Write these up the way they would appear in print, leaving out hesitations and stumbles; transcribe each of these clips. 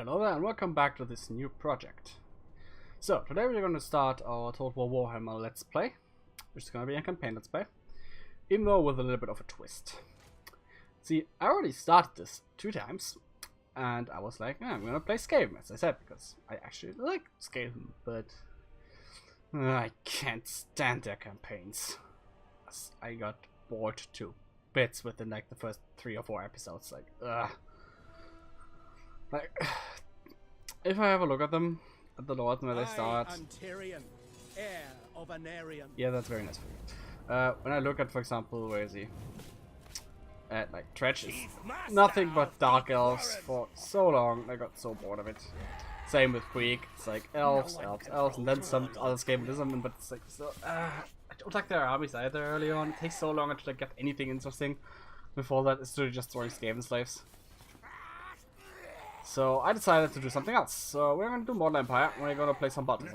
Hello there and welcome back to this new project. So, today we're going to start our Total War Warhammer Let's Play, which is going to be a campaign Let's Play, even though with a little bit of a twist. See, I already started this 2 times, and I was like, I'm going to play Skaven, as I said, because I actually like Skaven, but I can't stand their campaigns. I got bored to bits within like the first 3 or 4 episodes, like, ugh. Like, if I have a look at them, at the Lord where they start. Tyrion, heir of Anarion. Yeah, that's very nice for you. When I look at, for example, where is he? At like Dredge, nothing but dark elves for so long. I got so bored of it. Same with Greek. It's like elves, and then some other Skavenism, but it's like so. I don't like their armies either early on. It takes so long until I get anything interesting. Before that, it's literally just throwing Skaven slaves. So I decided to do something else. So we're going to do Modern Empire. We're going to play some buttons.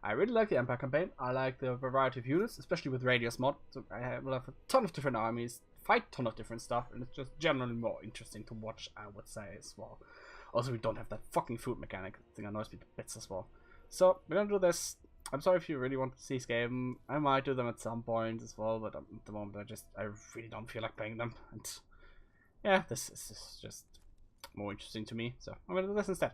I really like the Empire campaign. I like the variety of units, especially with Radius mod. So I will have a ton of different armies, fight a ton of different stuff, and it's just generally more interesting to watch, I would say, as well. Also, we don't have that fucking food mechanic. I think annoys me to bits as well. So we're going to do this. I'm sorry if you really want to see Skaven. I might do them at some point as well, but at the moment I really don't feel like playing them. And yeah, this is just more interesting to me, so I'm gonna do this instead.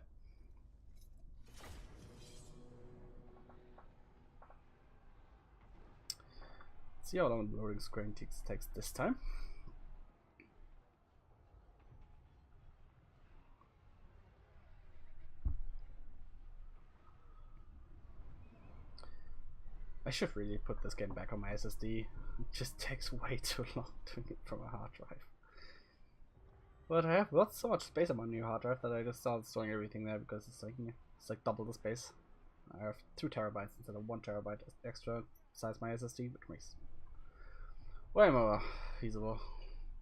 Let's see how long the loading screen takes this time. I should really put this game back on my SSD. It just takes way too long doing it from a hard drive. But I have got so much space on my new hard drive that I just started storing everything there because it's like double the space. I have 2 terabytes instead of 1 terabyte extra besides my SSD, which makes way more feasible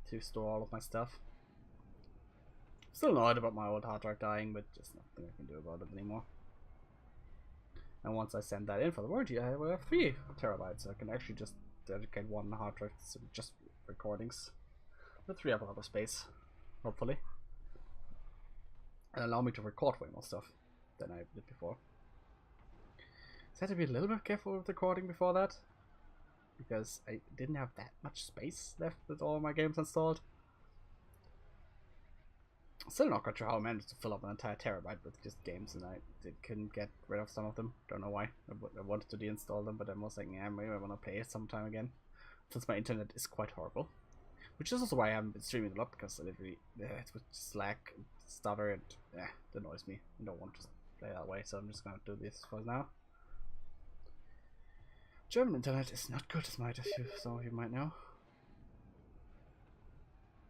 to store all of my stuff. Still annoyed about my old hard drive dying, but just nothing I can do about it anymore. And once I send that in for the warranty, I will have 3 terabytes. So I can actually just dedicate 1 hard drive to just recordings. But 3 up a lot of space. Hopefully, and allow me to record way more stuff than I did before. So I had to be a little bit careful with recording before that, because I didn't have that much space left with all my games installed. Still not quite sure how I managed to fill up an entire terabyte with just games, and I couldn't get rid of some of them. Don't know why. I wanted to deinstall them, but I was like, yeah, maybe I want to play it sometime again, since my internet is quite horrible. Which is also why I haven't been streaming a lot, because I literally, it would just lag and stutter and it annoys me. I don't want to play that way, so I'm just gonna do this for now. German internet is not good, as some of you might know.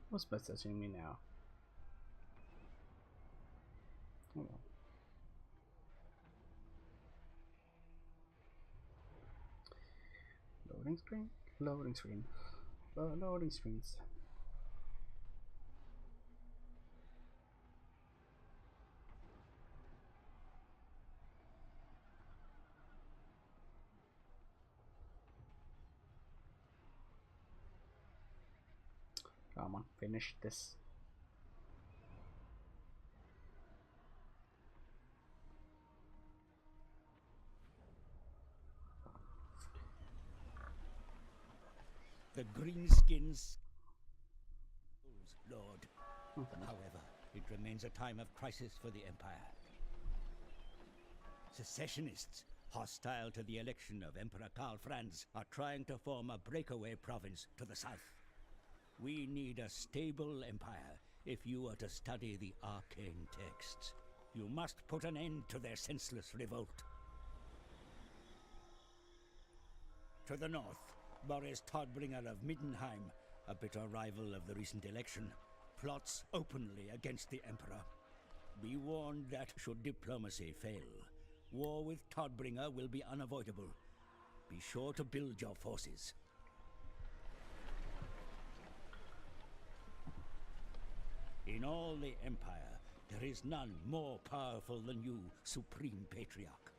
What's messaging me now? Hold on. Loading screen? Loading screen. Loading screens. Come on, finish this. The greenskins, Lord. However, it remains a time of crisis for the Empire. Secessionists, hostile to the election of Emperor Karl Franz, are trying to form a breakaway province to the south. We need a stable empire if you are to study the arcane texts. You must put an end to their senseless revolt. To the north, Boris Todbringer of Middenheim, a bitter rival of the recent election, plots openly against the Emperor. Be warned that should diplomacy fail, war with Todbringer will be unavoidable. Be sure to build your forces. In all the Empire, there is none more powerful than you, Supreme Patriarch.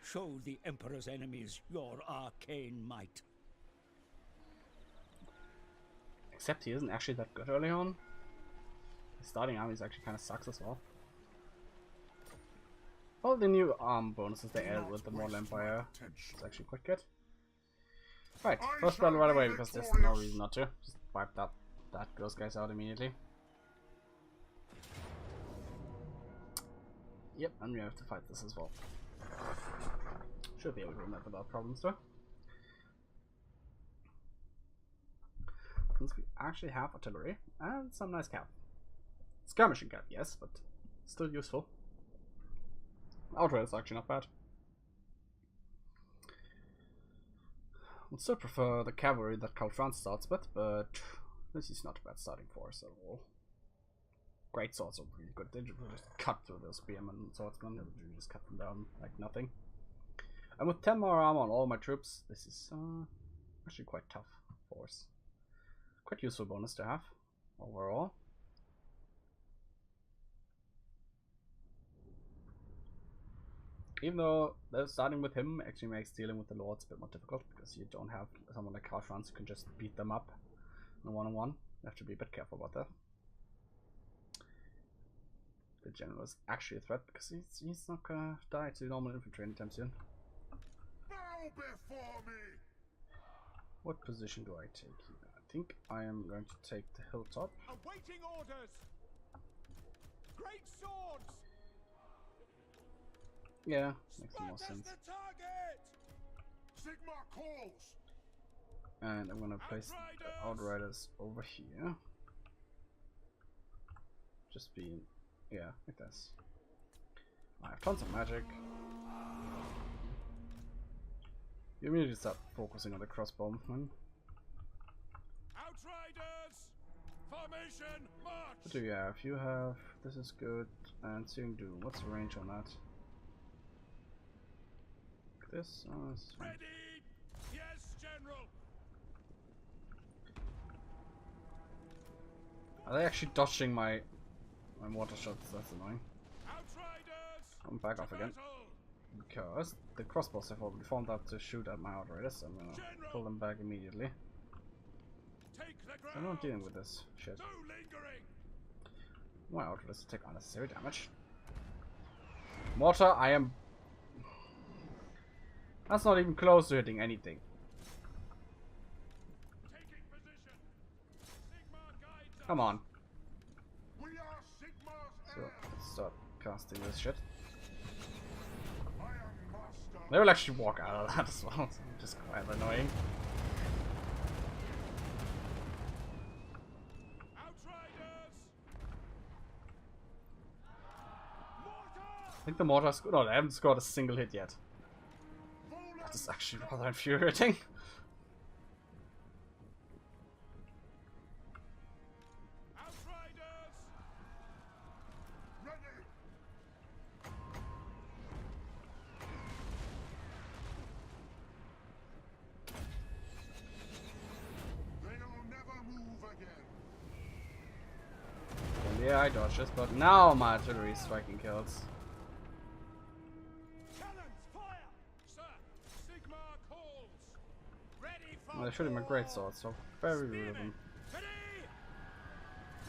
Show the Emperor's enemies your arcane might. Except he isn't actually that good early on. His starting armies actually kind of sucks as well. All the new bonuses they added with the Mortal Empire. It's actually quite good. Right, first battle right away because there's no reason not to. Just wipe those guys out immediately. Yep, and we have to fight this as well. Should be able to run that without problems though. Since we actually have artillery and some nice cav. Skirmishing cav, yes, but still useful. Outright is actually not bad. Would still prefer the cavalry that Karl Franz starts with, but this is not a bad starting force at all. Great swords are really good. They just cut through those spearmen and swordsmen. They just cut them down like nothing. And with 10 more armor on all my troops, this is actually quite tough force. Quite useful bonus to have overall. Even though starting with him actually makes dealing with the lords a bit more difficult because you don't have someone like Karl Franz who can just beat them up in a one-on-one. You have to be a bit careful about that. The general is actually a threat because he's not gonna die to normal infantry anytime soon. Bow before me. What position do I take here? I think I am going to take the hilltop. Awaiting orders. Great swords. Yeah, makes more sense. The target. Sigmar calls. And I'm gonna place the Outriders over here. Just being, yeah, like this. I have tons of magic. You immediately start focusing on the crossbowmen. Outriders. Formation march. What do you have? You have, this is good, and Searing Doom. What's the range on that? This, ready. Yes, General. Are they actually dodging my water shots? That's annoying. Outriders. I'm back off again. Because the crossbows have already formed up to shoot at my Outriders, so I'm gonna pull them back immediately. Take the ground. I'm not dealing with this shit. No lingering. My Outriders take unnecessary damage. Mortar, I am... That's not even close to hitting anything. Taking position. Sigmar guides us. Come on. We are Sigmar's So, heirs. let's start casting this shit. I am master. They will actually walk out of that as well, so just quite annoying. Outriders. Mortar. I think the mortar no, they haven't scored a single hit yet. That is actually rather infuriating. Outriders. Ready. They'll never move again. And yeah, I dodged this, but now my artillery is striking kills. Cannons, fire! Sir, Sigmar calls. Ready for Well, they're shooting my great sword, so very rude of them. Ready?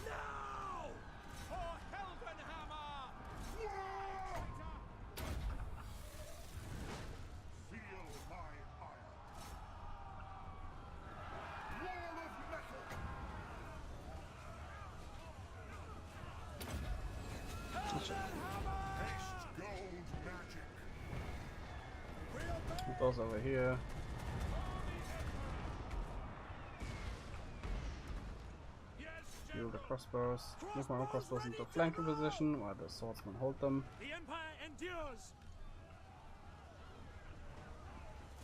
Now! For Heldenhammer! Feel my ire. Wall of metal! Heldenhammer! Gold magic! Keep those over here. Heal the crossbows. Move my own crossbows into flanking position while the swordsmen hold them. The Empire endures!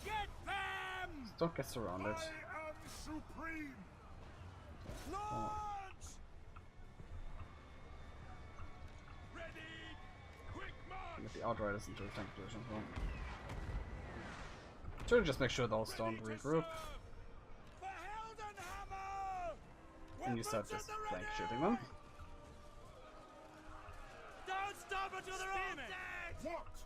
Get them! Don't get surrounded. I am supreme! Lords! Ready! Quick march! Get the Outriders into a flank position as well. Should just make sure those don't regroup. For Heldenhammer! And you start Weapons just at the flank ready! shooting them. Don't stop until they're all dead! What?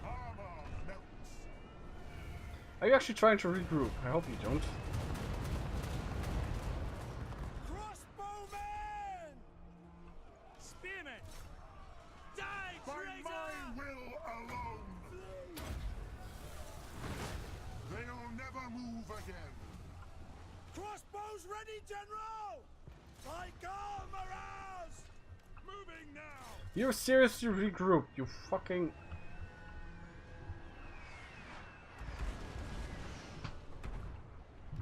Armor melts. Are you actually trying to regroup? I hope you don't. Crossbowmen! Spearmen! never move again. Crossbows ready, General! By Warhsmmer! Moving now. You seriously regroup, you fucking...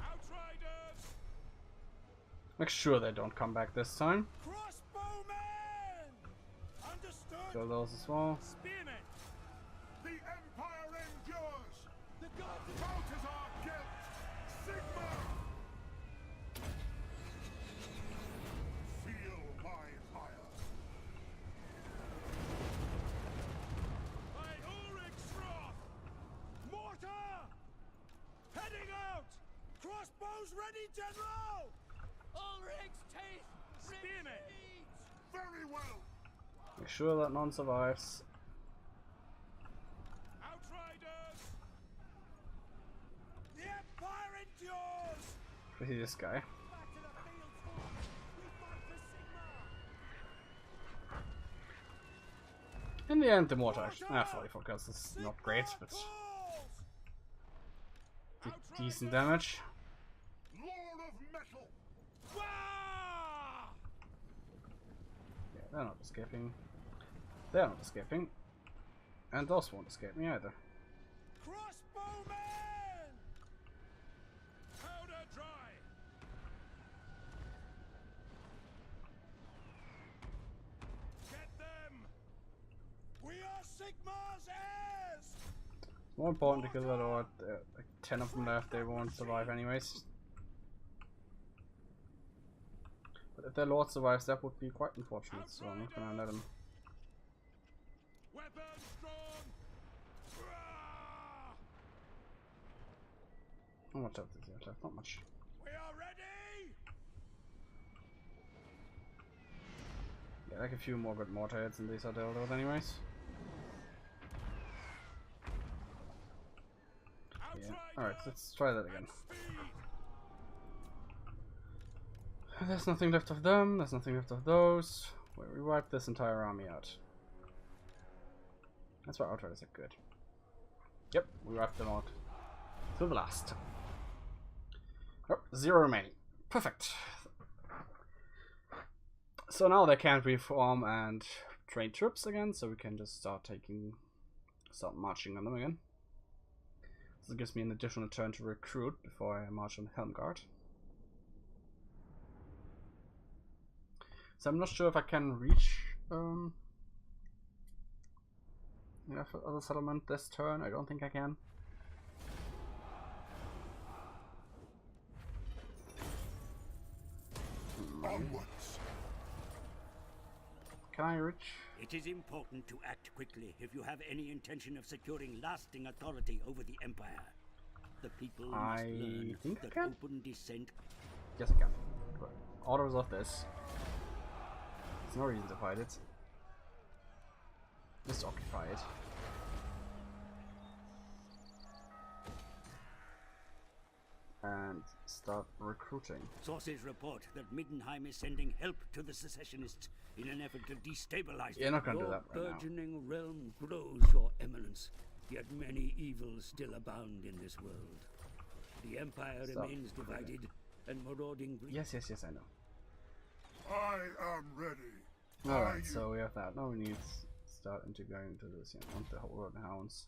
Outriders. Make sure they don't come back this time. Crossbowmen! Understood! Kill those as well. Spearmen. The Empire endures. The gods of Balthazar guilt. Sigma. Feel my fire. By Ulrich's wrath. Mortar! Heading out! Crossbows ready, General! Ulrich's teeth! Spearmen. Very well. Make sure that none survives. Outriders. The Empire endures! Pretty this guy. Back to the field, Swarm! We fight for Sigma! In the end, the mortar actually... 44 kills is not great, but did decent damage. Lord of metal. Yeah, they're not escaping. They're not escaping. And those won't escape me either. Crossbowmen! Powder dry. Get them. We are Sigma's heirs! More important to kill that or like 10 of them left, they won't survive anyways. But if their lord survives, that would be quite unfortunate, so I'm not gonna let him. Weapons drawn. How much health is he left? Not much. We are ready! Yeah, like a few more good mortar hits and these are dealt with anyways. Yeah. Alright, let's try that again. There's nothing left of them, there's nothing left of those. Wait, we wiped this entire army out. That's why Outriders are good. Yep, we wiped them out to the last. Oh, 0 remaining. Perfect. So now they can't reform and train troops again, so we can just start marching on them again. So it gives me an additional turn to recruit before I march on Helmgard. So I'm not sure if I can reach the other settlement this turn. I don't think I can. Onwards. Can I reach? It is important to act quickly if you have any intention of securing lasting authority over the Empire. The people must learn think I that can? open dissent. Yes, I can. Good. Orders of this. There's no reason to fight it. Just occupy it. And start recruiting. Sources report that Middenheim is sending help to the secessionists in an effort to destabilize You're not gonna do Your that right now. burgeoning realm grows, Your Eminence. Yet many evils still abound in this world. The Empire Stop. remains divided, and marauding Yes, I know. I am ready. Alright, so we have that. Now we need to start integrating into this. I want the whole road hounds.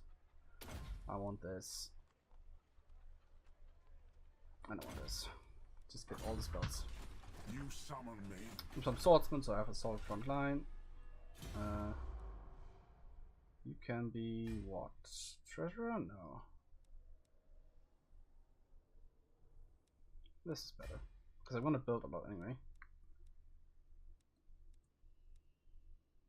I want this. I don't want this. Just get all the spells. You summon me. I'm some swordsman, so I have a solid front line. You can be what? Treasurer? No. This is better. Because I want to build a lot anyway.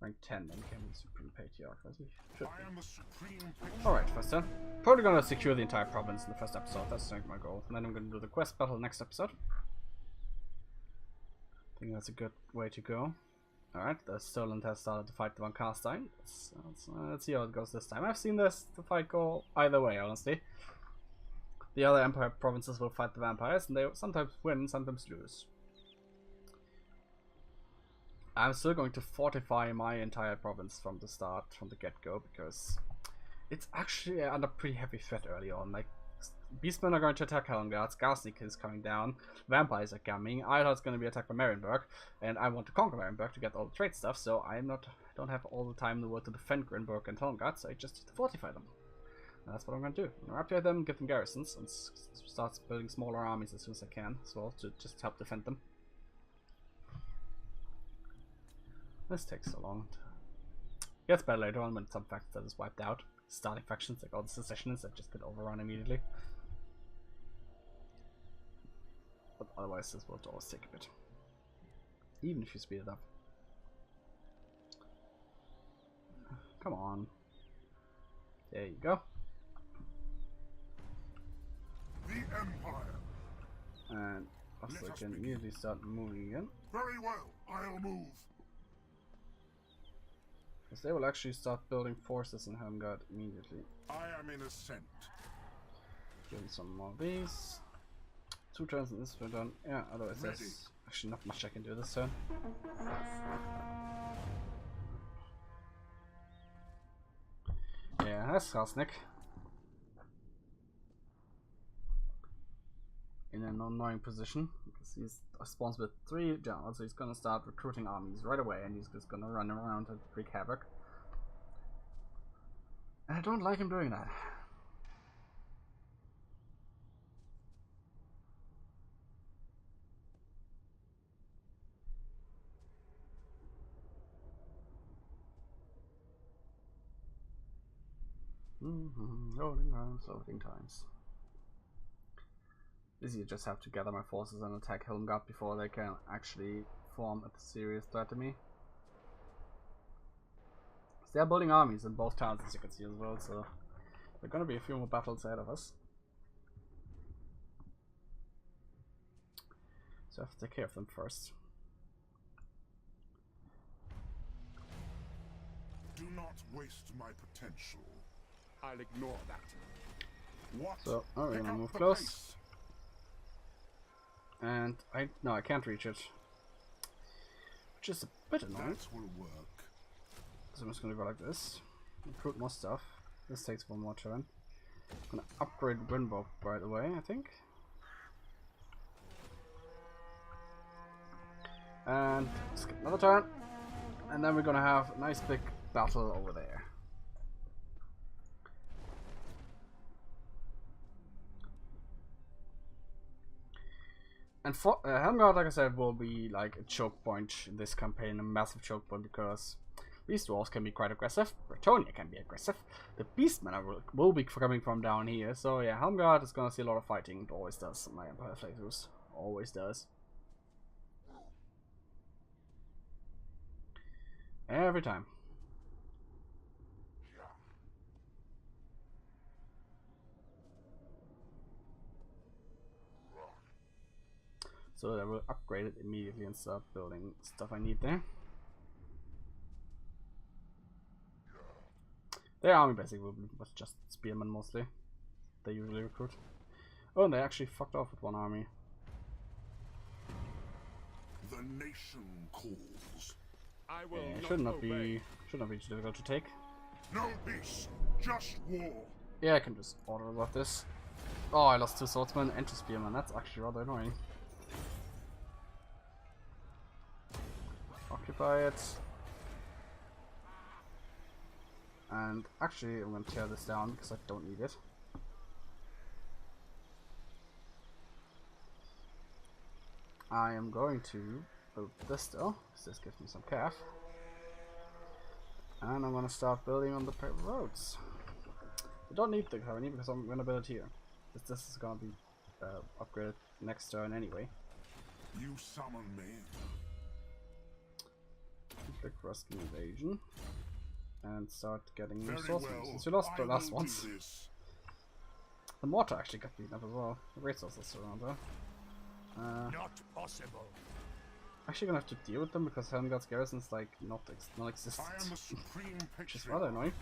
Rank 10 then can be Supreme Patriarch, as he should I am be. the supreme picture. Alright, first turn. Probably gonna secure the entire province in the first episode, that's like my goal. And then I'm gonna do the quest battle next episode. I think that's a good way to go. Alright, the Stoland has started to fight the Von Carstein. Let's see how it goes this time. I've seen the fight go either way, honestly. The other Empire provinces will fight the vampires, and they sometimes win, sometimes lose. I'm still going to fortify my entire province from the start, from the get-go, because it's actually under pretty heavy threat early on. Like, Beastmen are going to attack Helmgard, Skarsnik is coming down, Vampires are coming, Eilhard's going to be attacked by Marienburg, and I want to conquer Marienburg to get all the trade stuff, so I don't have all the time in the world to defend Grinberg and Helmgard, so I just need to fortify them. And that's what I'm going to do. I'm going to rapture them, give them garrisons, and start building smaller armies as soon as I can, as well, to just help defend them. This takes so long. Gets better later on when some factions is wiped out. Starting factions like all the secessionists that just get overrun immediately. But otherwise this will always take a bit. Even if you speed it up. Come on. There you go. The Empire. And also I can immediately start moving again. Very well, I'll move. Because they will actually start building forces in Helmgard immediately. I am in ascent. Give them some more of these. 2 turns and this we're done. Yeah, otherwise there's actually not much I can do this turn. Yeah, that's Skarsnik. In an annoying position because he's spawns with 3 generals, so he's gonna start recruiting armies right away and he's just gonna run around and wreak havoc. And I don't like him doing that. Loading times, loading times. You just have to gather my forces and attack Helmgard before they can actually form a serious threat to me. They're building armies in both towns, as you can see as well, so there are going to be a few more battles ahead of us. So I have to take care of them first. Do not waste my potential. I'll ignore that. What? So, we're Pick gonna up move the close. pace. And I can't reach it. Which is a bit annoying. That will work. So I'm just gonna go like this. Recruit more stuff. This takes 1 more turn. I'm gonna upgrade Grinbow right away, I think. And skip another turn. And then we're gonna have a nice big battle over there. And for Helmgard, like I said, will be like a choke point in this campaign, a massive choke point, because these dwarves can be quite aggressive, Bretonia can be aggressive, the Beastmen will be coming from down here, so yeah, Helmgard is gonna see a lot of fighting, it always does in my Empire playthroughs, always does. Every time. So I will upgrade it immediately and start building stuff I need there. Their army basically was just spearmen mostly. They usually recruit. Oh, and they actually fucked off with 1 army. The nation calls. I will Yeah, not should not obey. be too difficult to take. No peace, just war. Yeah, I can just order about this. Oh, I lost 2 swordsmen and 2 spearmen. That's actually rather annoying. Occupy it. And actually, I'm going to tear this down because I don't need it. I am going to build this still, because this gives me some calf. And I'm going to start building on the roads. I don't need the colony because I'm going to build it here. This is going to be upgraded next turn anyway. You summon me. Click Ruskin Invasion. And start getting Very resources. well. Since we lost the I last will do ones. this. The mortar actually got beaten up as well. The great sources around there. Not possible. Actually gonna have to deal with them because Helmgard's garrison's like non-existent. I am the supreme Which is patriot. rather annoying.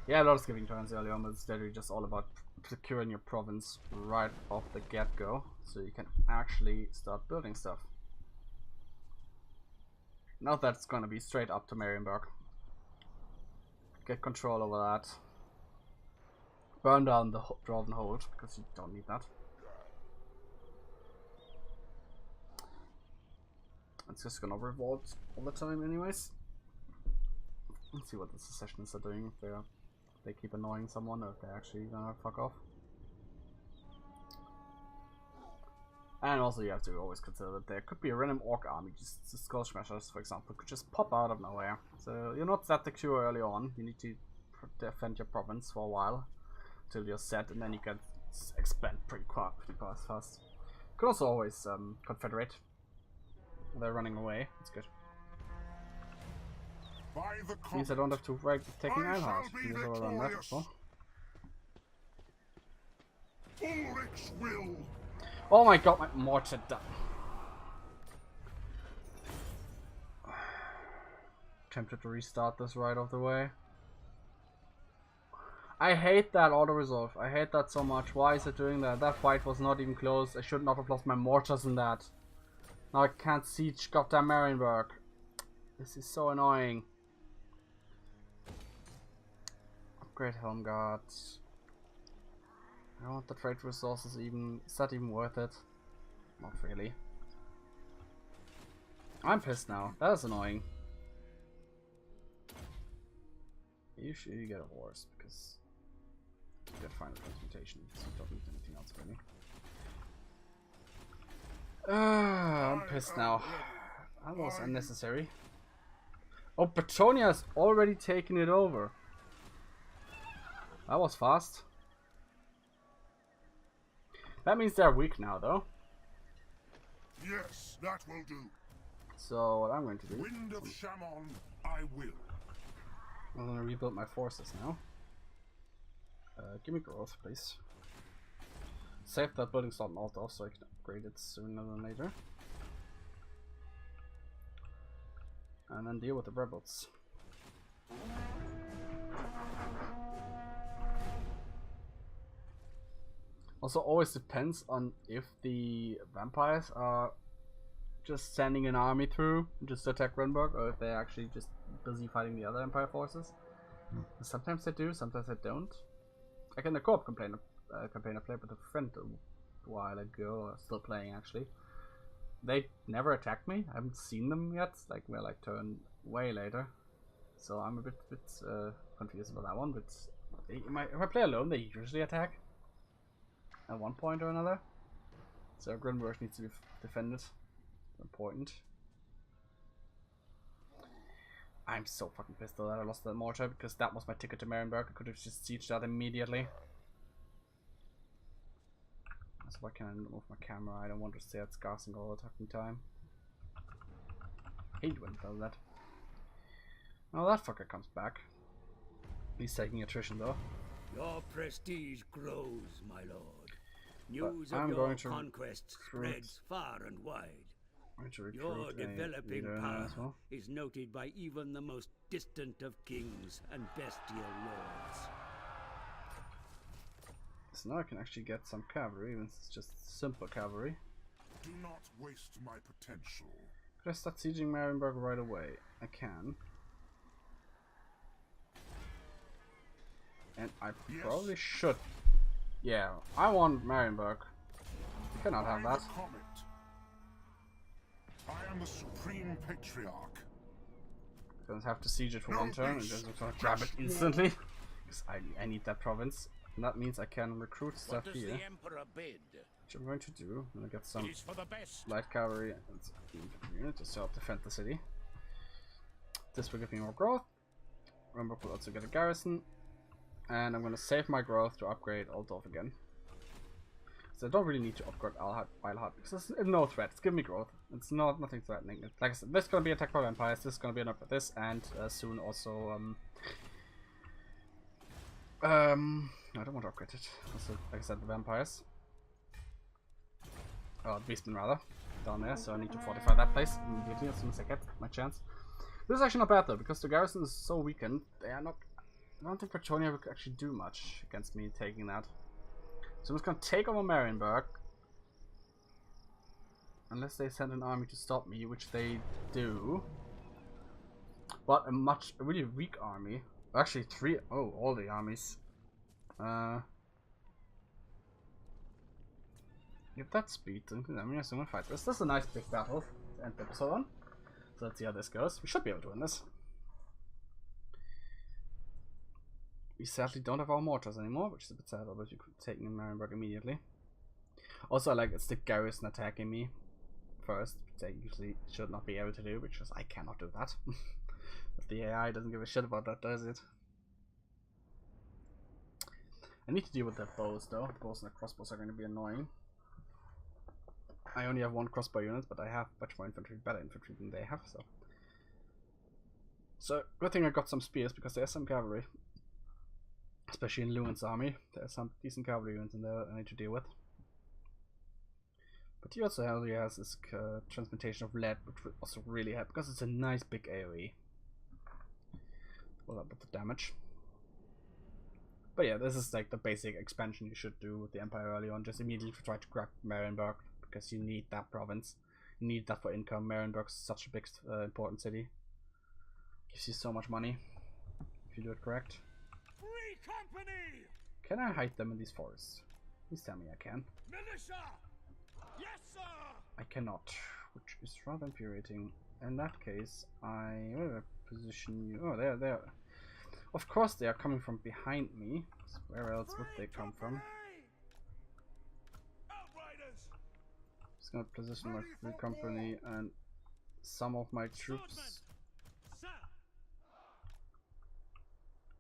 Yeah, a lot of skipping turns early on, but it's literally just all about securing your province right off the get-go, so you can actually start building stuff. Not that it's gonna be straight up to Marienburg. Get control over that. burn down the Dwarven hold because you don't need that. It's just gonna revolt all the time, anyways. Let's see what the secessionists are doing. If they keep annoying someone, or if they're actually gonna fuck off. And also, you have to always consider that there could be a random orc army, just the Skull Smashers, for example, could just pop out of nowhere. So you're not that secure early on. You need to defend your province for a while till you're set, and then you can expand pretty fast. You can also always confederate. They're running away. That's good. Means I don't have to fight taking Ironheart. Because I'll run that as well. Ulrich's will. Oh my god, my mortar done. Tempted to restart this right off the way. I hate that auto-resolve. I hate that so much. Why is it doing that? That fight was not even close. I should not have lost my mortars in that. Now I can't siege goddamn Marienburg. This is so annoying. Upgrade Helm Guards. I don't want the trade resources even. Is that even worth it? Not really. I'm pissed now. That is annoying. You should get a horse because you get final transmutation, so you don't need anything else really. I'm pissed now. That was unnecessary. Oh, Petonia's already taken it over. That was fast. That means they're weak now, though. Yes, that will do. So what I'm going to do? Wind of Shaman, I will. I'm going to rebuild my forces now. Give me growth, please. Save that building slot and alt off so I can upgrade it sooner than later. And then deal with the rebels. Also, always depends on if the vampires are just sending an army through just to attack Renberg, or if they're actually just busy fighting the other Empire forces. Sometimes they do, sometimes they don't. Like in the co-op campaign I played with a friend a while ago, still playing actually. They never attacked me. I haven't seen them yet. Like we're like turned way later, so I'm a bit confused about that one. But if I play alone, they usually attack at one point or another. So Grimburg needs to be defended. Important. I'm so fucking pissed though that I lost that mortar because that was my ticket to Marienburg. I could have just sieged that immediately. So why can't I move my camera? I don't want to stay at Skarsing all the fucking time. I hate when it does that. Oh, that fucker comes back. He's taking attrition though. Your prestige grows, my lord. News I'm of going your to conquests spreads far and wide. Your developing power well. is noted by even the most distant of kings and bestial lords. So now I can actually get some cavalry, even if it's just simple cavalry. Do not waste my potential. Could I start sieging Marienburg right away? I can. And I probably should. Yeah, I want Marienburg. You cannot have that. I am the supreme patriarch. Don't have to siege it for one turn and just grab it instantly. Because I need that province. And that means I can recruit stuff here. The Emperor bid? Which I'm going to do. I'm going to get some light cavalry and just to help defend the city. This will give me more growth. Remember, we'll also get a garrison. And I'm going to save my growth to upgrade Altdorf again. So I don't really need to upgrade Eilhart because it's no threat. It's giving me growth. It's nothing threatening. Like I said, this is going to be attacked by vampires. This is going to be an up with this, and soon also I don't want to upgrade it. Also, like I said, the vampires. Oh, the beastmen rather down there. So I need to fortify that place immediately as soon as I get my chance. This is actually not bad though because the garrison is so weakened. They are not. I don't think Petronia will actually do much against me taking that. So I'm just gonna take over Marienburg. Unless they send an army to stop me, which they do. But a really weak army. Actually, all the armies. Get that speed, then I'm gonna assume we'll fight this. This is a nice big battle to end the episode on. So let's see how this goes. We should be able to win this. We sadly don't have our mortars anymore, which is a bit sad, although you could take Marienburg immediately. Also, I like it's the garrison attacking me first, which I usually should not be able to do, because I cannot do that. But the AI doesn't give a shit about that, does it? I need to deal with the bows though. The bows and the crossbows are going to be annoying. I only have one crossbow unit, but I have much more infantry, better infantry than they have, so good thing I got some spears, because there's some cavalry. Especially in Lewin's army. There's some decent cavalry units in there that I need to deal with. But he also has this transmutation of lead, which would also really help, because it's a nice big AoE. Well, up with the damage. But yeah, this is like the basic expansion you should do with the Empire early on. Just immediately try to grab Marienburg, because you need that province. You need that for income. Marienburg is such a big, important city. Gives you so much money if you do it correct. Free company! Can I hide them in these forests? Please tell me I can. Militia! Yes, sir! I cannot, which is rather infuriating. In that case, I will position you. Oh, there. Of course, they are coming from behind me. Where else would they come from? Just gonna position my free company and some of my troops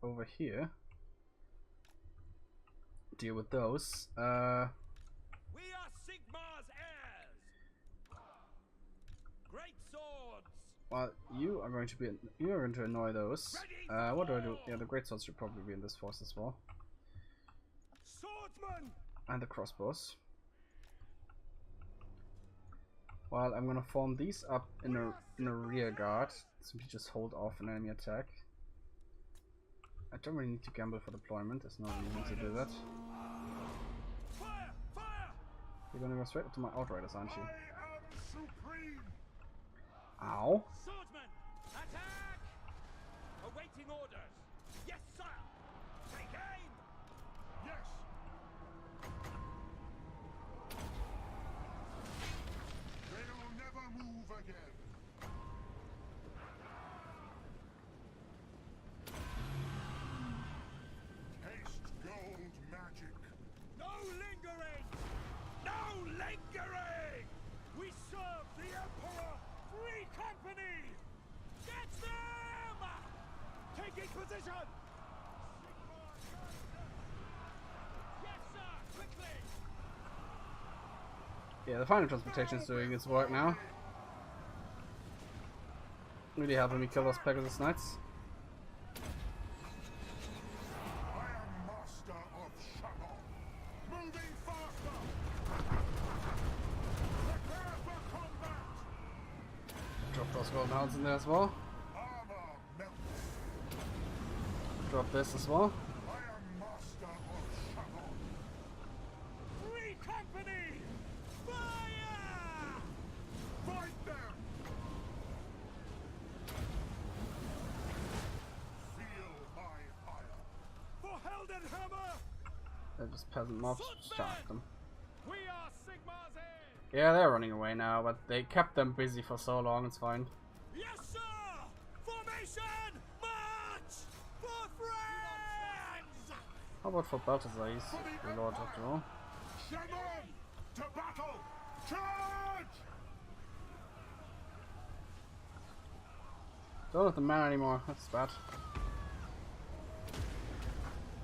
over here. Deal with those. We are Sigmar's heirs. Great swords. Well, you are going to annoy those. What do I do? Yeah, the great swords should probably be in this force as well. Swordsman. And the crossbows. Well, I'm gonna form these up in a rear guard. Simply just hold off an enemy attack. I don't really need to gamble for deployment. There's no reason to do that. Fire! Fire! You're gonna go straight up to my outriders, aren't you? I am supreme. Ow! Swordsman, attack! Awaiting orders. Yes, sir. Take aim. Yes. They'll never move again. Taste gold magic. No lingering. No lingering. We serve the Emperor. Free company. Get them. Taking position. Yes, sir. Quickly. Yeah, the final transportation is doing its work now. Really helping me kill those Pegasus Knights. I am master of Shabbat. Moving faster. Prepare for combat. Drop those golden hounds in there as well. Armor melts. Drop this as well. I am master of Shabbat. Free company. Fire! Fight them. Feel my fire. For Heldenhammer. They're just peasant mobs. Just charge them. We are Sigmar's heirs. Yeah, they're running away now, but they kept them busy for so long. It's fine. Yes, sir! Formation! March! For friends! How about for Balthazar? He's the lord after all. Shaman! To battle! Charge! Don't have the man anymore. That's bad.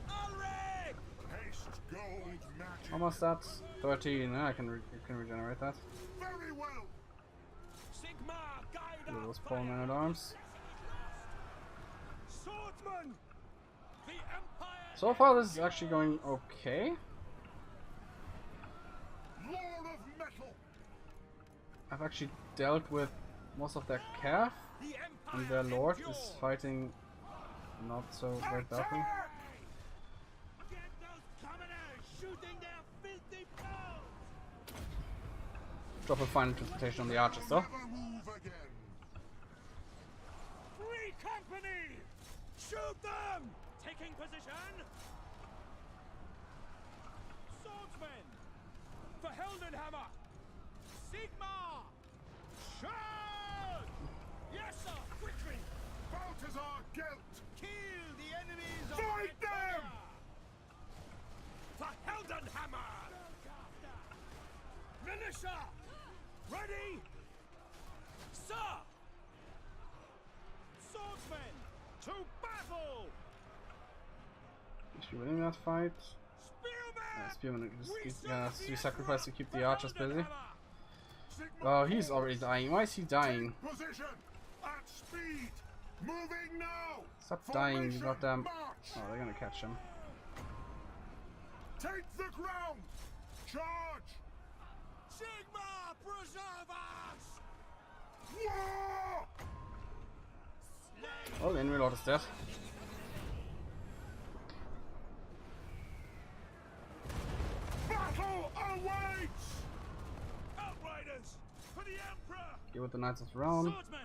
Ulrich! Haste gold magic. Almost at 13. I can regenerate that. Very well. Sigmar, guide Do our those poor men at arms. Swordsman! The Empire! So far, this is actually going okay. Lord of metal. I've actually dealt with most of their calf, The Empire and their lord endures. is fighting not so great battle. Get those commoners shooting their filthy foes! Drop a final transportation on the archers though. Never move again. Free company! Shoot them! Taking position! Swordsmen! For Heldenhammer! Sigmar! Charge! Yes, sir! Quickly! Balthazar Gelt! Kill the enemies of Fight them! For Heldenhammer! Militia! Ready! Sir! Swordsmen! To battle! Is she winning that fight? Spearmen! Spearman just gonna be sacrificed to keep the archers busy. Oh, he's already dying. Why is he dying? Position! At speed! Moving now! Stop dying, you Formation, goddamn. march! Oh, they're gonna catch him. Take the ground! Charge! Sigmar, preserve us! War! Oh, the enemy lord is dead. Battle awaits! Outriders! For the Emperor! Get with the Knights of the Round. Swordsmen!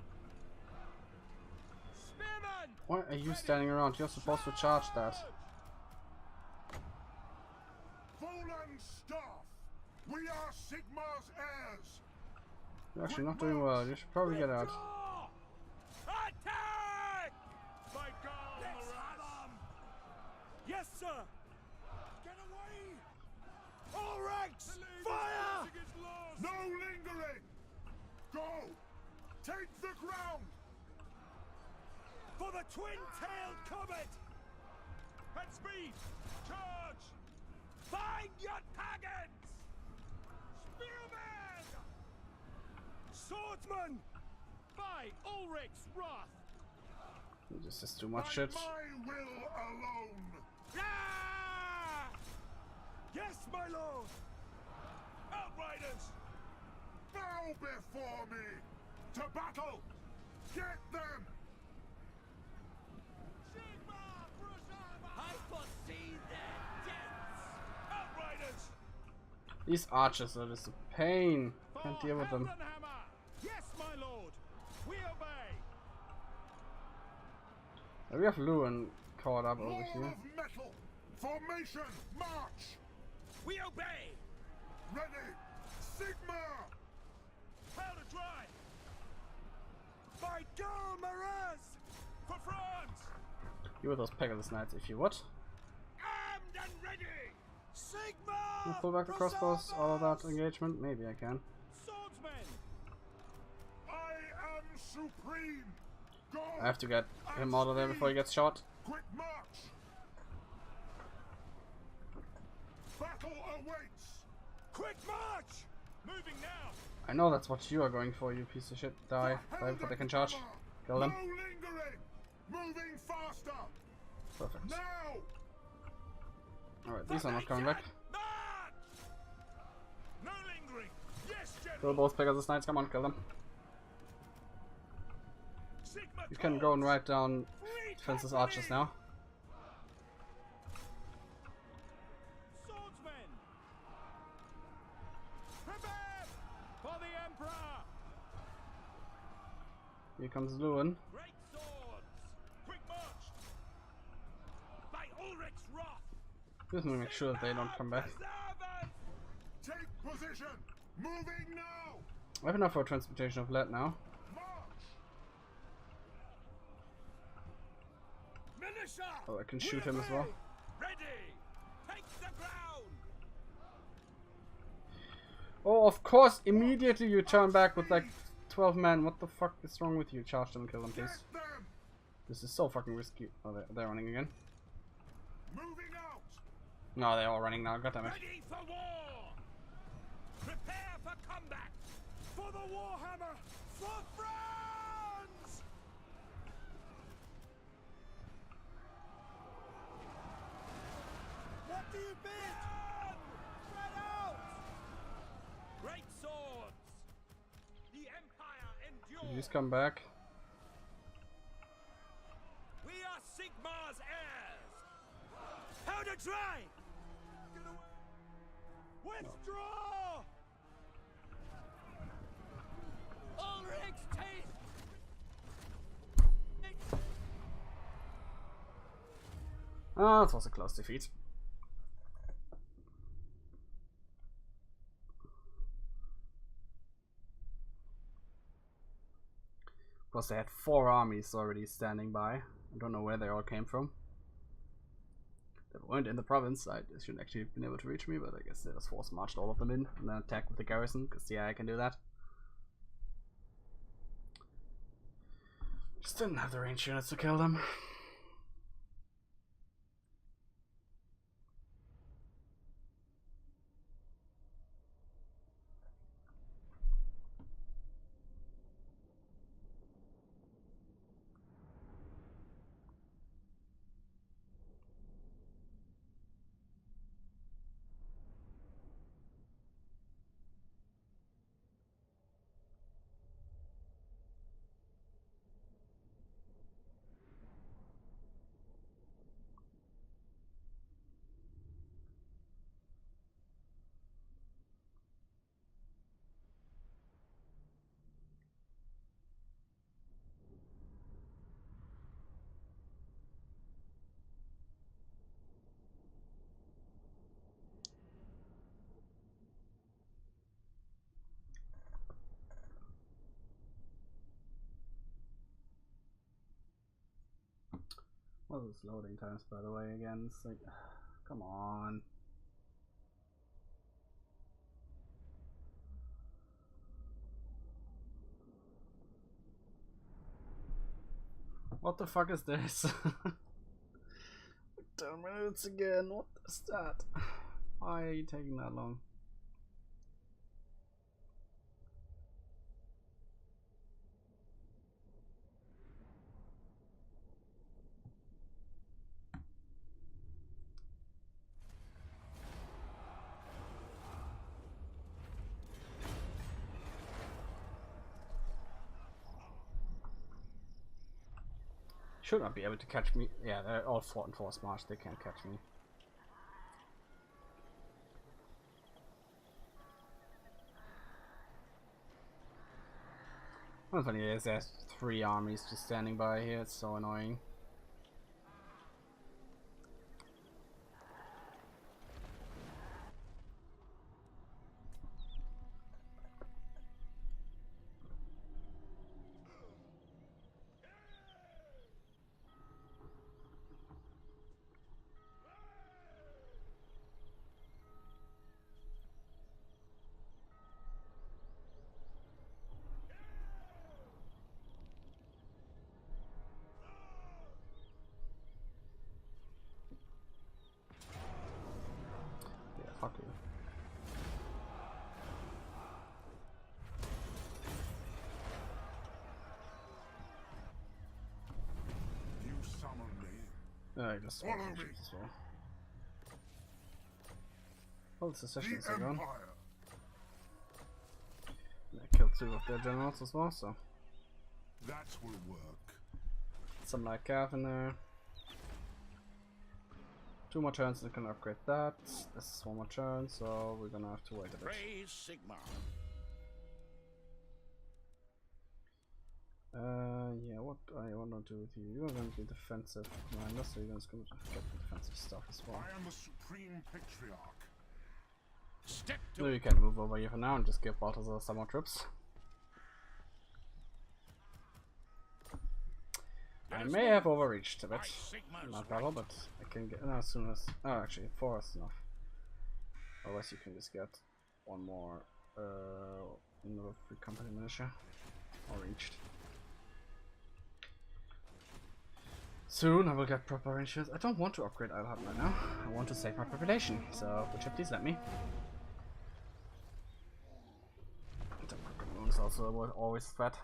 Spearmen! Why are you standing around? You're supposed to charge that. Fallen staff! We are Sigmar's heirs! You're actually not doing well. You should probably get out. Withdraw! Attack! By God, let's have 'em! Yes, sir! Get away! All ranks! Fire! No lingering! Go! Take the ground! For the twin-tailed comet! At speed! Charge! Find your targets! Spearmen! Swordsman! By Ulrich's wrath! This is too much shit. By my will alone! Ah! Yes, my lord! Outriders! Bow before me! To battle! Get them! Sigmar, preserve us! I foresee their deaths! Outriders! These archers are just a pain. Can't deal with them. Heldenhammer! Yes, my lord! We obey! We have Lewin caught up over Wall here. of metal! Formation! March! We obey! Ready! Sigmar! Powder dry! By Girl Maraz! For France! You with those Pegasus Knights if you would. Armed and ready! Sigmar! Can I pull back the crossbows out of that engagement? Maybe I can. Swordsmen! I am supreme! Go! I have to get him out of there before he gets shot. Quick march! Battle awaits! Quick march! Moving now! I know that's what you are going for, you piece of shit. Die. Die before they can charge. Kill them. No lingering! Moving faster! Perfect. Now! Alright, these are not coming back. March! No lingering! Yes, Kill General! both Pegasus Knights, come on, kill them. Sigma You can go and calls. write down Free defenseless company! archers now. Swordsmen! Prepare for the Emperor! Here comes Lewin. Great swords! Quick march! By Ulrich's wrath! Just to make sure that they don't come back. Preserve us! Take position! Moving now! I have enough for transportation of lead now. March! Militia! Oh, I can shoot him as well. Ready! Take the ground! Oh, of course, immediately you turn back with like 12 men. What the fuck is wrong with you? Charge them and kill them, Get please. them! This is so fucking risky. Oh, they're running again. Moving out! No, they're all running now. God damn it. Ready for war! Prepare for combat! For the Warhammer! For France! What do you bid? Spread out! Great swords! The Empire endures! Please come back. We are Sigmar's heirs! Powder dry! Get away! Withdraw! Ulrich's taste! Ah, it was a close defeat. Because they had 4 armies already standing by. I don't know where they all came from. They weren't in the province. I shouldn't actually have been able to reach me, but I guess they just force marched all of them in and then attack with the garrison, because yeah, I can do that. Just didn't have the range units to kill them. What are those loading times, by the way, again? It's like, come on. What the fuck is this? 10 minutes again, what is that? Why are you taking that long? Should not be able to catch me. Yeah, they're all fought and force march, they can't catch me. What's funny is there's 3 armies just standing by here, it's so annoying. Yeah, fuck you. You summon me. I just Follow want me. to as well. Oh, the secessions The are gone. Empire. I killed 2 of their generals as well, so. That will work. Some light cav in there. 2 more turns and I can upgrade that. This is 1 more turn, so we're gonna have to wait a bit. Praise Sigmar. Yeah, what I want to do with you? You're going to be defensive commander, so you're just going to get the defensive stuff as well. I am the Supreme Patriarch. Step So to you can move over here for now and just give Balthazar some more troops. I may have overreached a bit. Not battle, but I can get as soon as. Oh, actually, 4 is enough. Otherwise, you can just get 1 more free company militia. Or reached. Soon I will get proper rangers. I don't want to upgrade Eilhard right now. I want to save my population. So, would you please let me? The Pokémon is also always threat.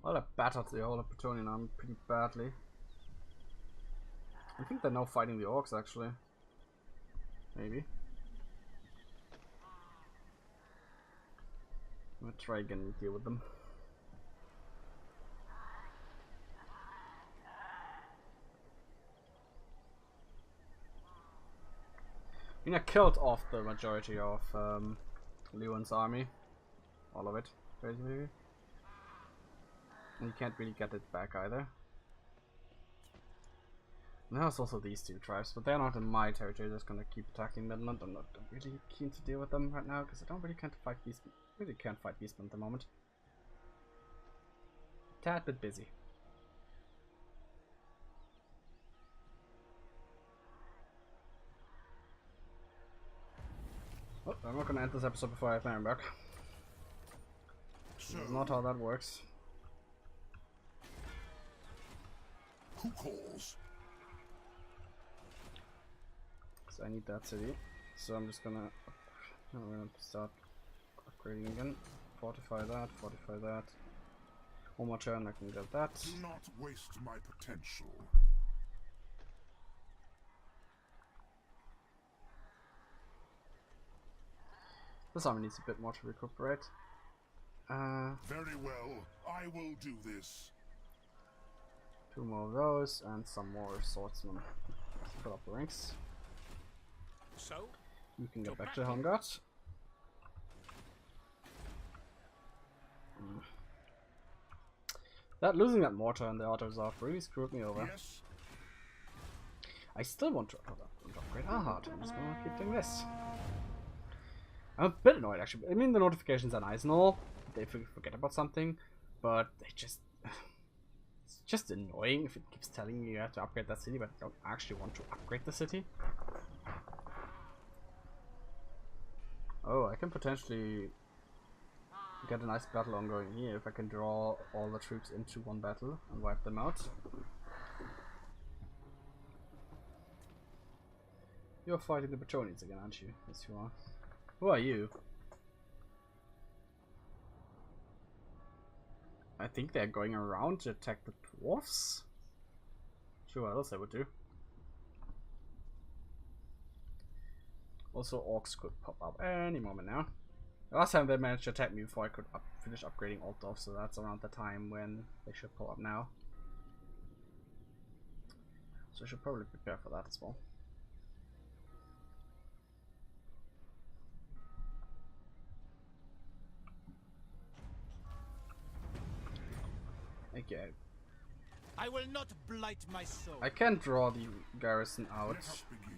Well, I battered the whole Plutonian army pretty badly. I think they're now fighting the orcs actually. Maybe. I'm gonna try again and deal with them. I mean, I killed off the majority of Lewin's army. All of it, basically. And you can't really get it back either. Now it's also these two tribes, but they're not in my territory. They're just gonna keep attacking Midland. I'm not really keen to deal with them right now because I don't really can't fight Beastmen. Really can't fight Beastmen at the moment. Tad bit busy. Oh, I'm not gonna end this episode before I have Marienberg. That's not how that works. Who calls? So I need that city. So I'm just gonna start upgrading again. Fortify that, fortify that. One more turn I can get that. Do not waste my potential. This army needs a bit more to recuperate. Very well, I will do this. 2 more of those and some more swordsmen. Let's fill up the ranks. So, You can get back to Helmgart. That losing that mortar and the auto resolve really screwed me over. Yes. I still want to upgrade our heart. I'm just gonna keep doing this. I'm a bit annoyed actually. I mean the notifications are nice and all. They forget about something, but they just it's just annoying if it keeps telling you have to upgrade that city, but you don't actually want to upgrade the city. Oh, I can potentially get a nice battle ongoing here if I can draw all the troops into one battle and wipe them out. You're fighting the Bretonians again, aren't you? Yes, you are. Who are you? I think they're going around to attack the dwarfs. Sure, what else I would do. Also, orcs could pop up any moment now. Last time they managed to attack me before I could finish upgrading Altdorf, so that's around the time when they should pop up now. So I should probably prepare for that as well. Okay. I will not blight my soul. I can draw the garrison out Let us begin.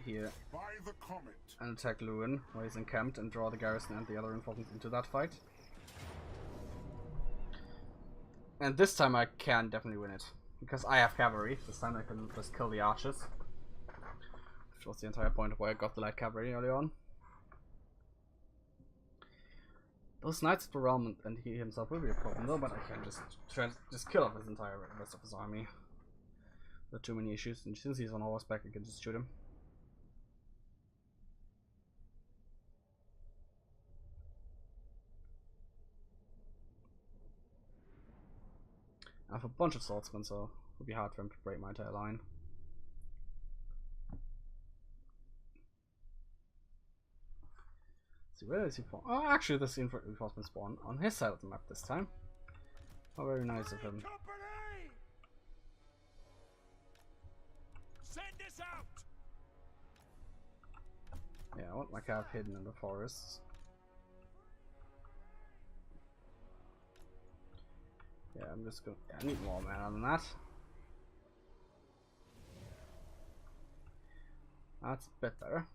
here By the comet. and attack Lewin where he's encamped and draw the garrison and the other reinforcements into that fight. And this time I can definitely win it. Because I have cavalry. This time I can just kill the archers. Which was the entire point of why I got the light cavalry early on. Those knights of the realm and he himself will be a problem though, but I can just kill off his entire rest of his army. There are too many issues, and since he's on horseback I can just shoot him. I have a bunch of swordsmen, so it'll be hard for him to break my entire line. So where is he from? Oh, actually, this reinforcement spawn on his side of the map this time. Oh, very nice of him. Company! Send us out! Yeah, I want my cav hidden in the forests. Yeah, I'm just gonna. Yeah, I need more mana than that. That's a bit better.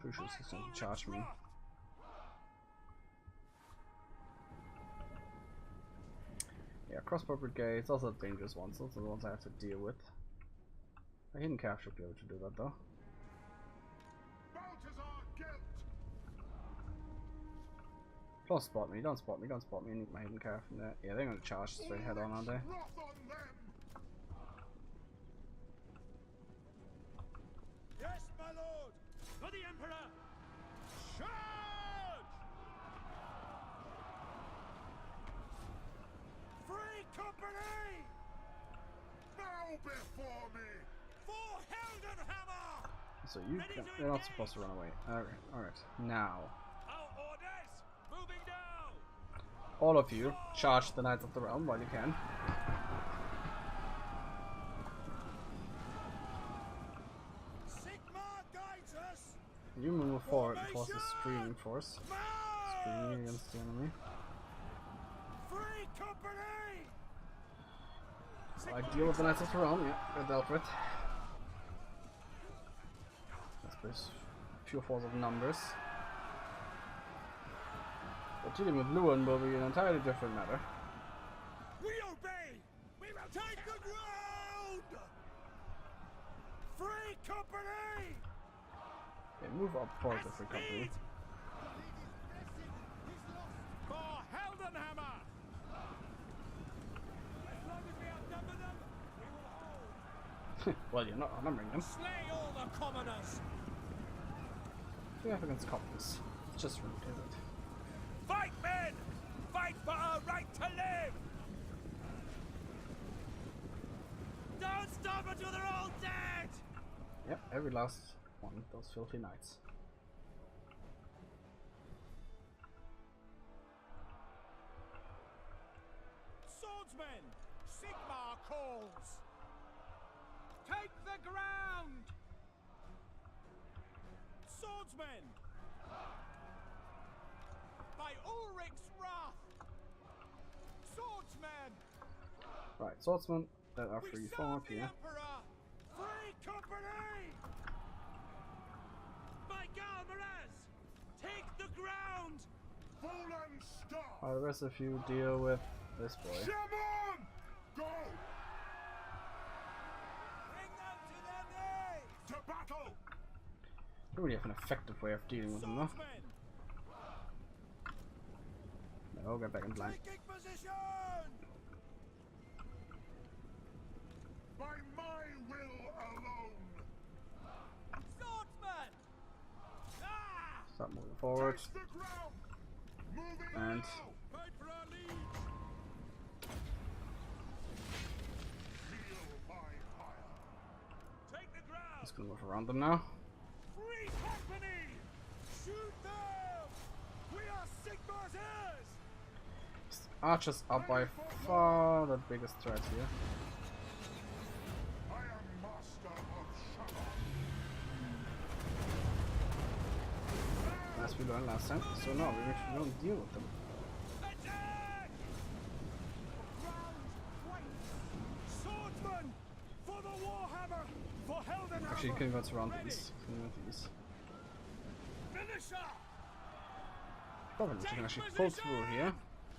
Crucial system to charge me. Yeah, crossbow brigades, also dangerous ones. Those are the ones I have to deal with. A hidden calf should be able to do that though. Don't spot me, don't spot me, don't spot me. I need my hidden calf in there. Yeah, they're gonna charge straight head on, aren't they? Yes, my lord! For the Emperor! Charge! Free company! Bow before me! For Heldenhammer! So you're not supposed to run away. Alright, now. Our orders! Moving down! All of you, charge the Knights of the Realm while you can. Sigmar guides us! You move forward and force a screaming force. Screaming against the enemy. company! I deal with the Knights of Tehran, yeah, they're dealt with. I suppose pure force of numbers. But dealing with Luan will be an entirely different matter. We obey! We will take the ground! Free company! Okay, move up towards the free company. For Heldenhammer! As long as we outnumber them, we will hold. Well, you're not outnumbering them. Slay all the commoners! We have against couples. It's just rude, is it? Fight, men! Fight for our right to live! Don't stop until they're all dead! Yep, every last one of those filthy knights. Swordsmen! Sigmar calls! Take the ground! Swordsmen! By Ulrich's wrath! Swordsmen! Right, swordsmen that are free serve from up the here. Emperor! Free company! By Galmaraz! Take the ground! Fallen star! While the rest of you deal with this boy. Shaman! Go! Bring them to their knees! To battle! Don't really have an effective way of dealing with them though. Swordsmen! No, I'll get back in blind. Taking position! By my will alone! Swordsman! Ah! Start moving forward. Take the ground! Moving And now! Fight for our liege! Feel my fire! Take the ground! just gonna move around them now. Free company! Shoot them! We are Sigmar's heirs! Archers are by far the biggest threat here. I am master of Shaman! As we learned last time. So no, we actually don't deal with them. Attack! Round waits! Swordsman! For the Warhammer! For Heldenhammer! Actually, you can go around these. You can go these. Finisher! Probably you can actually pull through here.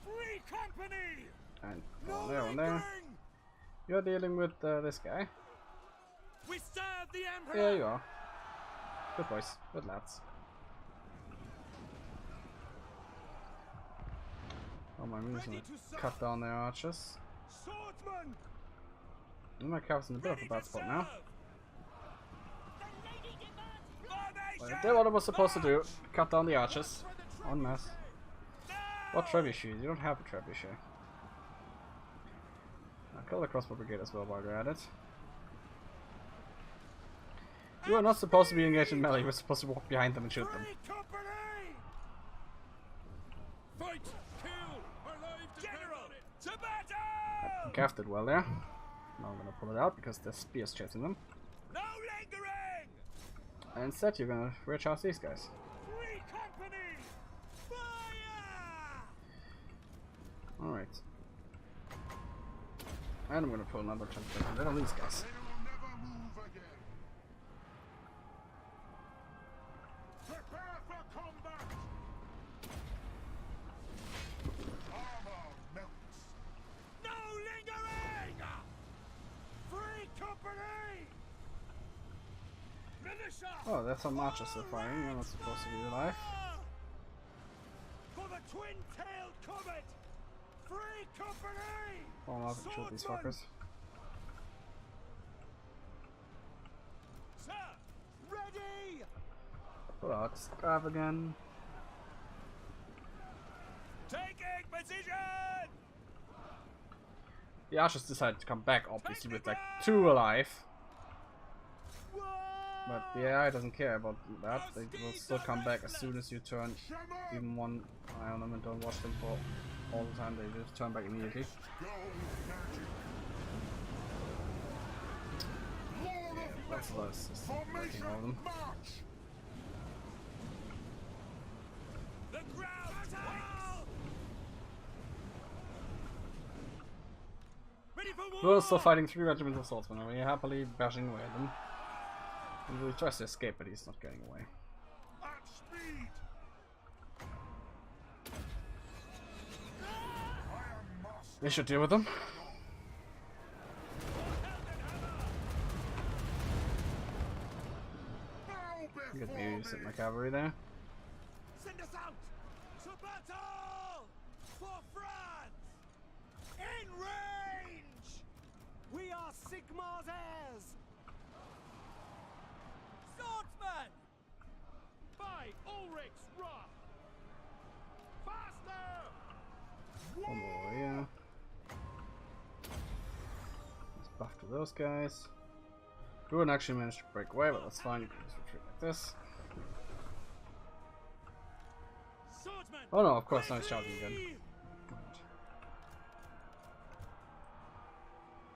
Free company! And No one there, one there. lingering! You're dealing with this guy. We serve the Emperor! There you are. Good boys. Good lads. Oh my, I'm just gonna cut down their archers. Swordsman! And my calf's in a bit of a bad spot now. But I did what I was supposed to do. Cut down the archers. En masse. What trebuchet? You don't have a trebuchet. I'll kill the crossbow brigade as well while you're at it. You are not supposed to be engaged in melee, you're supposed to walk behind them and shoot them. Free company! Fight! Kill! Our lives General! To battle! Gaff did well there. Now I'm gonna pull it out because there's spears chasing them. No lingering! And instead you're gonna recharge these guys. Free company! Fire! Alright. And I'm gonna pull another 10% on these guys. They will never move again! Prepare for combat! Armor melts! No lingering! Free company! Militia! Oh, that's some marchers they're firing. You're not supposed to be alive. For the twin-tailed comet! Free company! Oh, I'll shoot these fuckers. Sir! Ready! Pull out Scarf again. Taking position! The archers decided to come back, obviously, with like 2 alive. But the AI doesn't care about that. They will still come back as soon as you turn even one eye on them and don't watch them for all the time. They just turn back immediately. Go magic! Lord of That's battle! less Formation all of them. march! The ground waits! We're still fighting 3 regiments of swordsmen, and we're happily bashing away at them. And he tries to escape, but he's not getting away. At speed! They should deal with them. Good use at my cavalry there. Send us out to battle for France! In range! We are Sigmar's heirs! Swordsman! By Ulrich's wrath! Faster! One more, yeah. Let's buff to those guys. Druid actually managed to break away, but that's fine. You can just retreat like this. Swordsman! Oh no, of course, now he's charging again.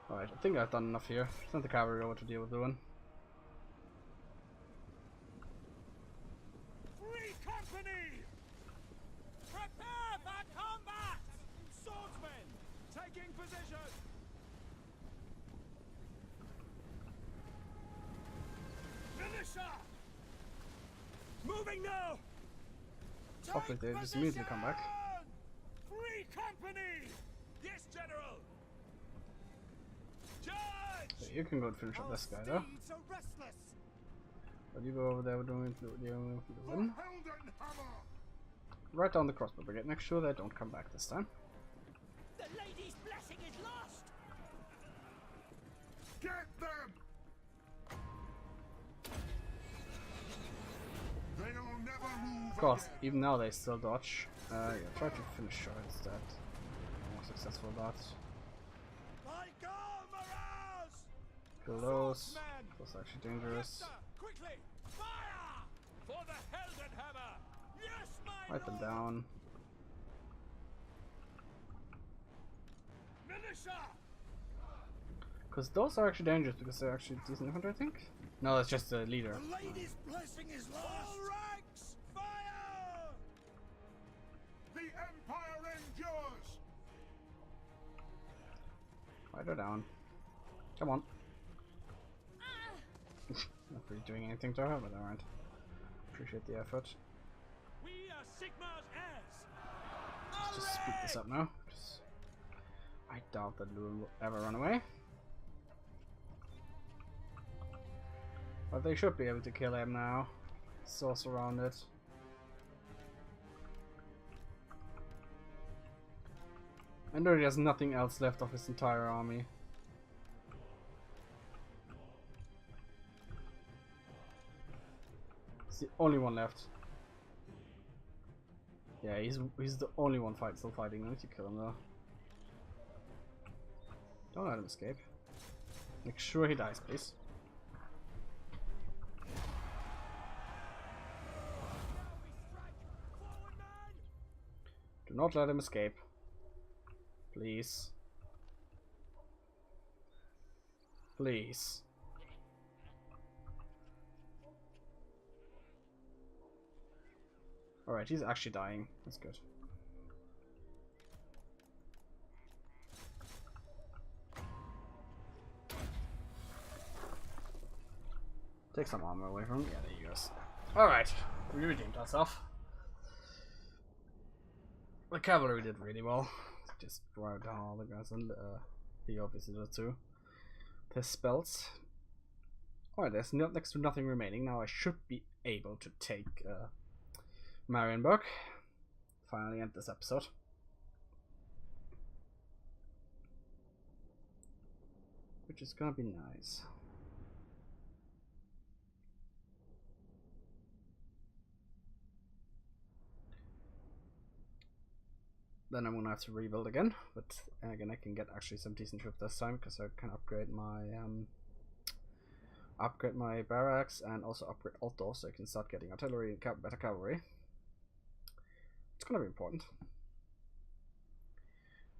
Alright, I think I've done enough here. Send the cavalry over to deal with Ruin. Free company! Prepare for combat! Swordsmen, taking position! Militia! Moving now! Hopefully they just immediately come back. Free company! Yes, General! Charge! So you can go and finish up this guy though. Steeds are restless! But you go over there doing the win. Heldenhammer! Right down the crossbow brigade. Make sure they don't come back this time. The lady's blessing is lost! Get them! They'll never move Of course, again. even now they still dodge. Yeah, try to finish her instead. More successful that. By God, Maraz! Kill those. That's actually dangerous. Quickly! Fire! For the Heldenhammer! Yes, my Write them down. Militia! Because those are actually dangerous because they're actually decent infantry, I think. No, that's just the leader. The lady's blessing is lost! All ranks! Fire! The Empire endures! Write her down. Come on. Not really doing anything to her, but alright. Appreciate the effort. We are Sigmar's heirs! Let's just speed this up now. 'Cause I doubt that Lul will ever run away. But they should be able to kill him now. So surrounded. I know he has nothing else left of his entire army. He's the only one left. Yeah, he's the only one still fighting. I need to kill him though. Don't let him escape. Make sure he dies, please. Do not let him escape. Please. Please. Alright, he's actually dying. That's good. Take some armor away from him. Yeah, there he goes. Alright, we redeemed ourselves. The cavalry did really well. Just drive down all the guys, and he obviously did too. The spells. Alright, there's next to nothing remaining. Now I should be able to take Marienburg. Finally end this episode. Which is gonna be nice. Then I'm gonna have to rebuild again, but again I can get actually some decent troops this time because I can upgrade my barracks and also upgrade Alto, so I can start getting artillery and better cavalry. It's gonna be important.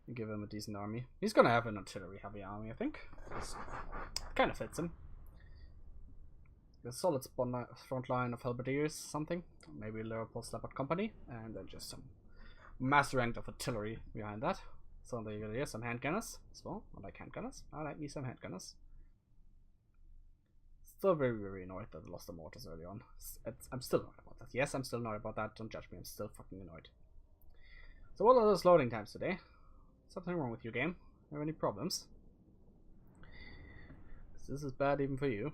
And give him a decent army. He's gonna have an artillery heavy army, I think. Kind of fits him. A solid front line of halberdiers, something. Maybe Leopold's Leopard Company, and then just some mass rank of artillery behind that. So there you go. Here's some handgunners as well. I like handgunners. I like me some handgunners. Still very, very annoyed that I lost the mortars early on. I'm still annoyed about that. Yes, I'm still annoyed about that. Don't judge me. I'm still fucking annoyed. So what are those loading times today? Something wrong with your game? Have any problems? This is bad even for you.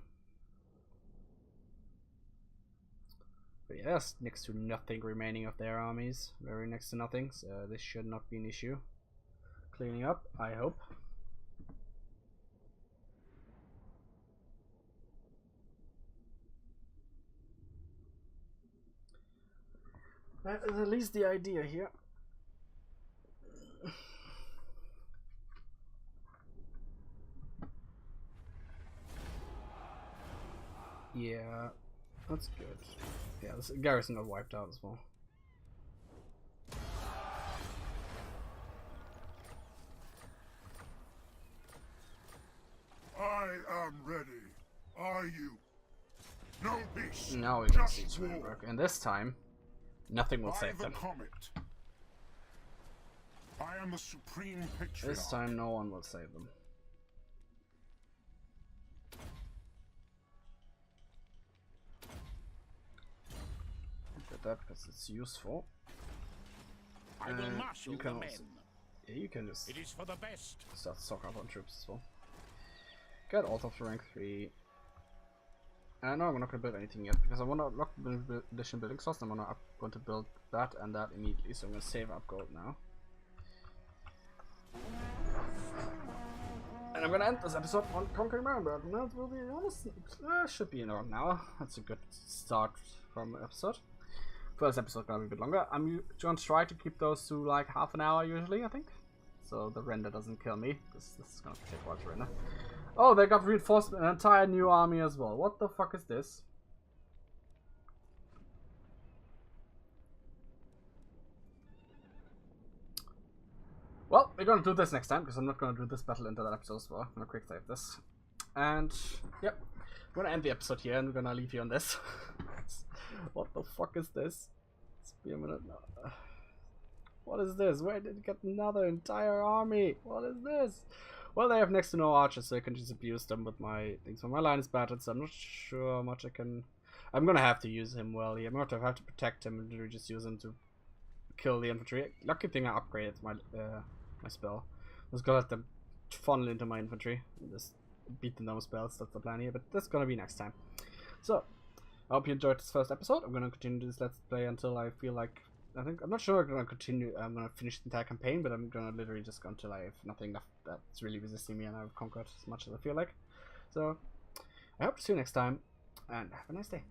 But yeah, there's next to nothing remaining of their armies. Very next to nothing. So this should not be an issue. Cleaning up, I hope. That is at least the idea here. Yeah, that's good. Yeah, this garrison got wiped out as well. I am ready. Are you? No peace. Now we got Just siege war. and this time, nothing will By save the them. comet. I am the supreme patriarch. This time, no one will save them. Get that because it's useful. I will marshal you the can men. also, yeah, you can just It is for the best. start stock up on troops as well. Get auto to rank 3. And no, we're not going to build anything yet because I want to lock the addition building slots. I'm going to build that and that immediately. So I'm going to save up gold now. And I'm going to end this episode on Conquering Marienburg. And that will be honest. Should be around an hour. That's a good start from an episode. First episode gonna be a bit longer. I'm going to try to keep those to like half an hour usually, I think. So the render doesn't kill me. This is going to take a while to render. Oh, they got reinforced an entire new army as well. What the fuck is this? Well, we're gonna do this next time because I'm not gonna do this battle into that episode as well. I'm gonna quick save this. And yep, we're gonna end the episode here and we're gonna leave you on this. What the fuck is this? Let's be a minute now. What is this? Where did you get another entire army? What is this? Well, they have next to no archers, so I can just abuse them with my things. So my line is battered, so I'm not sure how much I can. I'm gonna have to use him well here. I'm gonna have to protect him and literally just use him to kill the infantry. Lucky thing I upgraded my my spell. I was gonna let them funnel into my infantry and just beat them down with spells. That's the plan here, but that's gonna be next time. So I hope you enjoyed this first episode. I'm gonna continue this let's play until I feel like I'm not sure I'm gonna continue. I'm gonna finish the entire campaign, but I'm gonna literally just go until I have nothing left that's really resisting me and I've conquered as much as I feel like. So I hope to see you next time and have a nice day.